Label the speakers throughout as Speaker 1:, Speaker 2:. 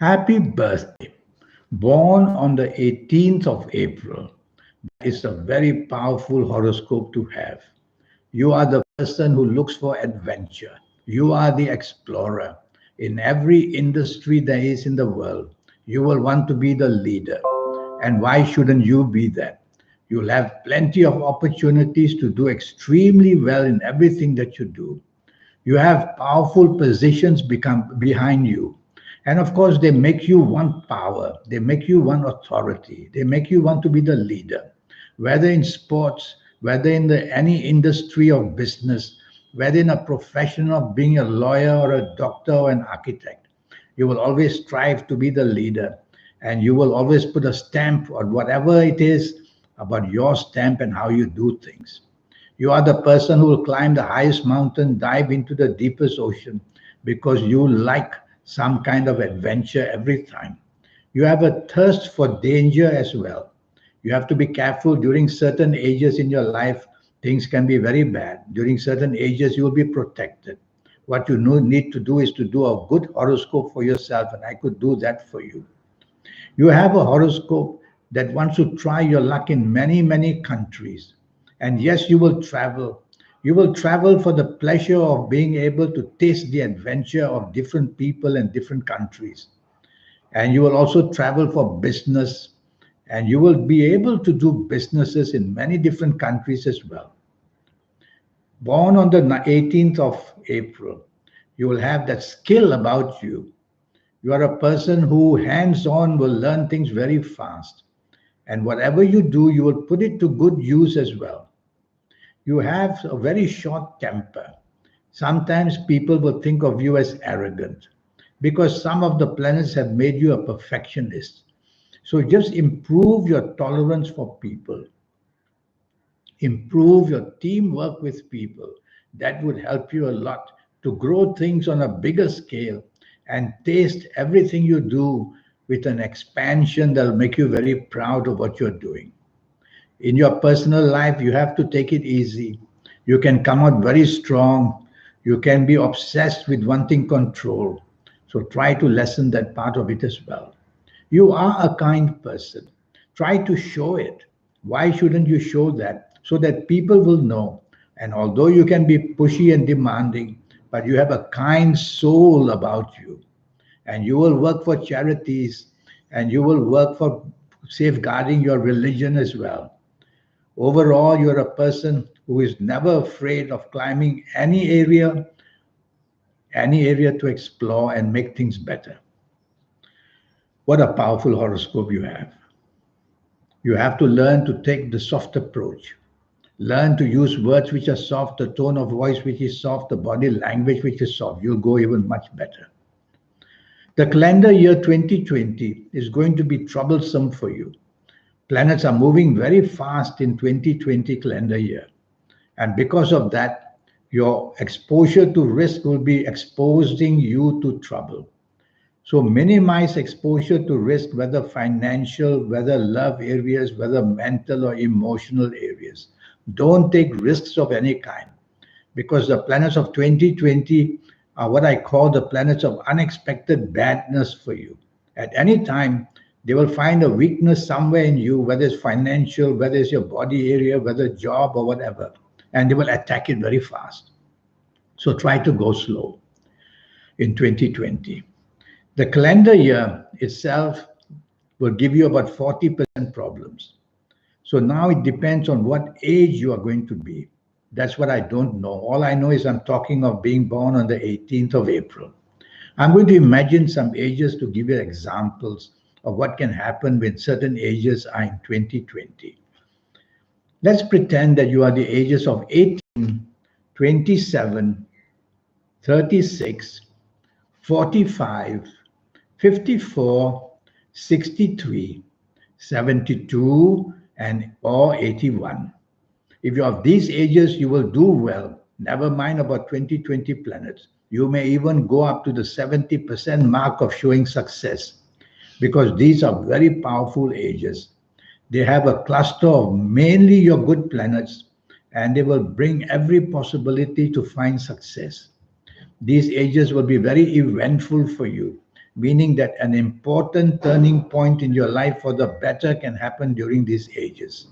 Speaker 1: Happy birthday. Born on the 18th of April. It's a very powerful horoscope to have. You are the person who looks for adventure. You are the explorer. In every industry there is in the world, you will want to be the leader. And why shouldn't you be that? You'll have plenty of opportunities to do extremely well in everything that you do. You have powerful positions become behind you. And of course, they make you want power. They make you want authority. They make you want to be the leader. Whether in sports, whether in any industry of business, whether in a profession of being a lawyer or a doctor or an architect, you will always strive to be the leader. And you will always put a stamp on whatever it is about your stamp and how you do things. You are the person who will climb the highest mountain, dive into the deepest ocean because you like some kind of adventure every time. You have a thirst for danger as well. You have to be careful during certain ages in your life. Things can be very bad. During certain ages, you will be protected. What you need to do is to do a good horoscope for yourself, and I could do that for you. You have a horoscope that wants to try your luck in many, many countries. And yes, you will travel. You will travel for the pleasure of being able to taste the adventure of different people and different countries. And you will also travel for business. And you will be able to do businesses in many different countries as well. Born on the 18th of April, you will have that skill about you. You are a person who hands on will learn things very fast. And whatever you do, you will put it to good use as well. You have a very short temper. Sometimes people will think of you as arrogant because some of the planets have made you a perfectionist. So just improve your tolerance for people, improve your teamwork with people. That would help you a lot to grow things on a bigger scale and taste everything you do with an expansion that'll make you very proud of what you're doing. In your personal life, you have to take it easy. You can come out very strong. You can be obsessed with wanting control. So try to lessen that part of it as well. You are a kind person. Try to show it. Why shouldn't you show that? So that people will know. And although you can be pushy and demanding, but you have a kind soul about you. And you will work for charities and you will work for safeguarding your religion as well. Overall, you're a person who is never afraid of climbing any area to explore and make things better. What a powerful horoscope you have. You have to learn to take the soft approach. Learn to use words which are soft, the tone of voice which is soft, the body language which is soft. You'll go even much better. The calendar year 2020 is going to be troublesome for you. Planets are moving very fast in 2020 calendar year. And because of that, your exposure to risk will be exposing you to trouble. So minimize exposure to risk, whether financial, whether love areas, whether mental or emotional areas. Don't take risks of any kind because the planets of 2020 are what I call the planets of unexpected badness for you. At any time, they will find a weakness somewhere in you, whether it's financial, whether it's your body area, whether job or whatever, and they will attack it very fast. So try to go slow in 2020. The calendar year itself will give you about 40% problems. So now it depends on what age you are going to be. That's what I don't know. All I know is I'm talking of being born on the 18th of April. I'm going to imagine some ages to give you examples of what can happen when certain ages are in 2020. Let's pretend that you are the ages of 18, 27, 36, 45, 54, 63, 72, and or 81. If you're of these ages, you will do well. Never mind about 2020 planets. You may even go up to the 70% mark of showing success because these are very powerful ages. They have a cluster of mainly your good planets and they will bring every possibility to find success. These ages will be very eventful for you. meaning that an important turning point in your life for the better can happen during these ages.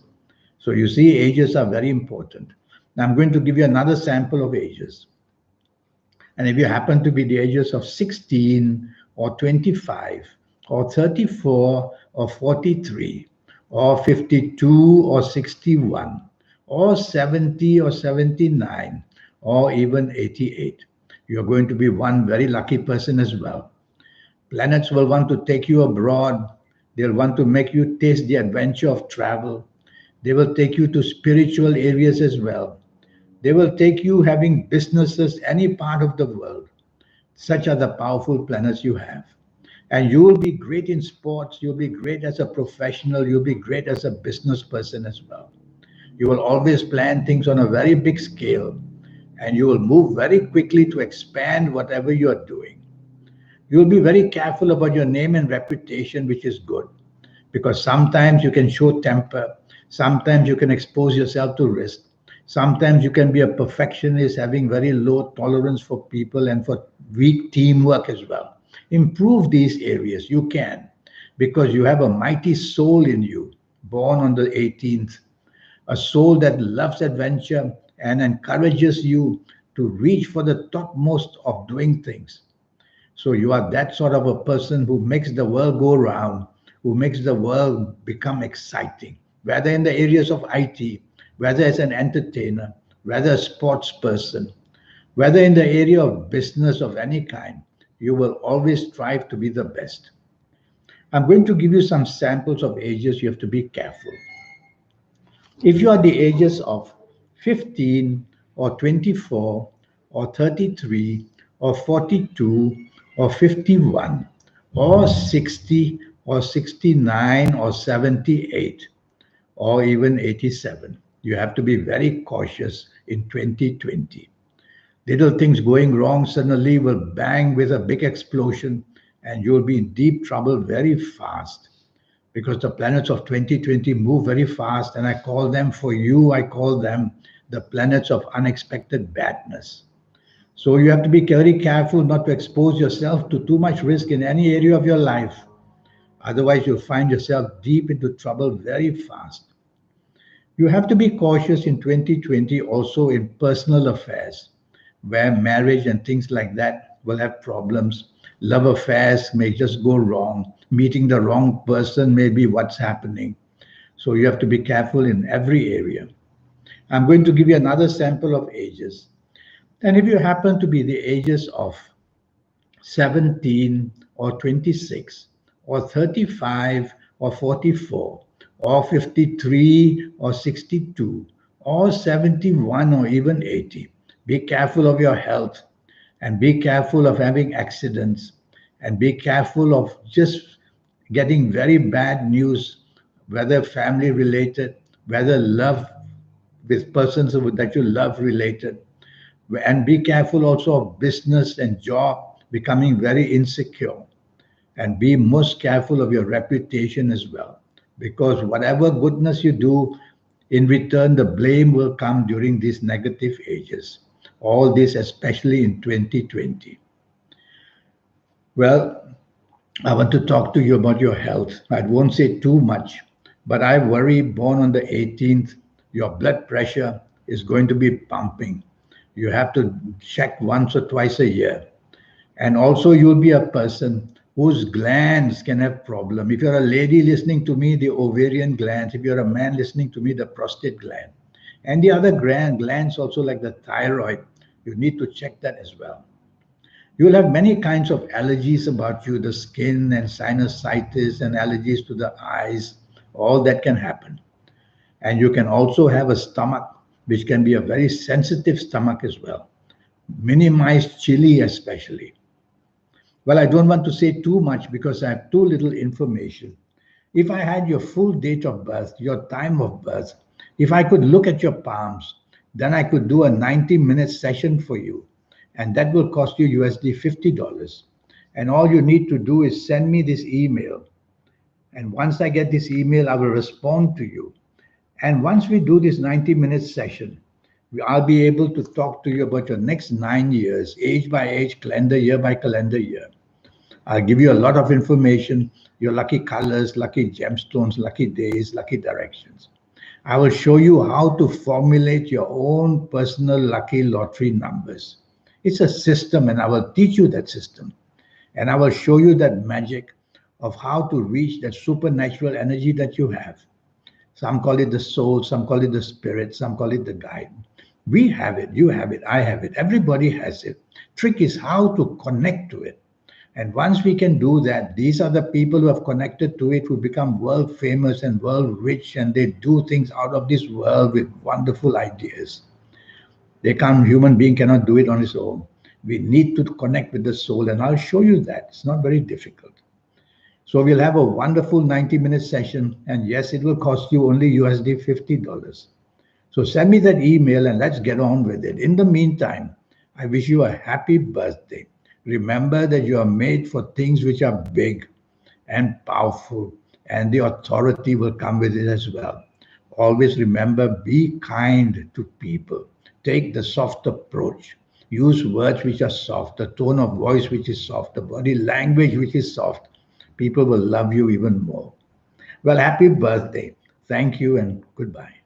Speaker 1: So you see, ages are very important. Now I'm going to give you another sample of ages. And if you happen to be the ages of 16 or 25 or 34 or 43 or 52 or 61 or 70 or 79 or even 88, you're going to be one very lucky person as well. Planets will want to take you abroad. They'll want to make you taste the adventure of travel. They will take you to spiritual areas as well. They will take you having businesses any part of the world. Such are the powerful planets you have. And you will be great in sports, you'll be great as a professional, you'll be great as a business person as well. You will always plan things on a very big scale, and you will move very quickly to expand whatever you are doing. You'll be very careful about your name and reputation, which is good, because sometimes you can show temper, sometimes you can expose yourself to risk, sometimes you can be a perfectionist, having very low tolerance for people and for weak teamwork as well. Improve these areas, you can, because you have a mighty soul in you, born on the 18th, a soul that loves adventure and encourages you to reach for the topmost of doing things. So you are that sort of a person who makes the world go round, who makes the world become exciting, whether in the areas of IT, whether as an entertainer, whether a sports person, whether in the area of business of any kind, you will always strive to be the best. I'm going to give you some samples of ages you have to be careful. If you are the ages of 15 or 24 or 33 or 42 or 51 or 60 or 69 or 78 or even 87, you have to be very cautious in 2020. Little things going wrong suddenly will bang with a big explosion, and you'll be in deep trouble very fast, because the planets of 2020 move very fast, and I call them, for you, I call them the planets of unexpected badness. So you have to be very careful not to expose yourself to too much risk in any area of your life. Otherwise, you'll find yourself deep into trouble very fast. You have to be cautious in 2020 also in personal affairs, where marriage and things like that will have problems. Love affairs may just go wrong. Meeting the wrong person may be what's happening. So you have to be careful in every area. I'm going to give you another sample of ages. And if you happen to be the ages of 17 or 26 or 35 or 44 or 53 or 62 or 71 or even 80, be careful of your health, and be careful of having accidents, and be careful of just getting very bad news, whether family related, whether love with persons that you love related. And be careful also of business and job becoming very insecure. And be most careful of your reputation as well. Because whatever goodness you do, in return, the blame will come during these negative ages. All this, especially in 2020. Well, I want to talk to you about your health. I won't say too much, but I worry, born on the 18th, your blood pressure is going to be pumping. You have to check once or twice a year. And also, you'll be a person whose glands can have problem. If you're a lady listening to me, the ovarian glands. If you're a man listening to me, the prostate gland. And the other glands also, like the thyroid, you need to check that as well. You'll have many kinds of allergies about you, the skin and sinusitis and allergies to the eyes, all that can happen. And you can also have a stomach, which can be a very sensitive stomach as well. Minimize chili especially. Well, I don't want to say too much because I have too little information. If I had your full date of birth, your time of birth, if I could look at your palms, then I could do a 90-minute session for you. And that will cost you USD $50. And all you need to do is send me this email. And once I get this email, I will respond to you. And once we do this 90-minute session, I'll be able to talk to you about your next 9 years, age by age, calendar year by calendar year. I'll give you a lot of information, your lucky colors, lucky gemstones, lucky days, lucky directions. I will show you how to formulate your own personal lucky lottery numbers. It's a system, and I will teach you that system. And I will show you that magic of how to reach that supernatural energy that you have. Some call it the soul, some call it the spirit, some call it the guide. We have it, you have it, I have it, everybody has it. Trick is how to connect to it. And once we can do that, these are the people who have connected to it who become world famous and world rich, and they do things out of this world with wonderful ideas. They can't, human being cannot do it on his own. We need to connect with the soul, and I'll show you that. It's not very difficult. So we'll have a wonderful 90-minute session, and yes, it will cost you only USD $50. So send me that email and let's get on with it. In the meantime, I wish you a happy birthday. Remember that you are made for things which are big and powerful, and the authority will come with it as well. Always remember, be kind to people. Take the soft approach. Use words which are soft, the tone of voice which is soft, the body language which is soft. People will love you even more. Well, happy birthday. Thank you and goodbye.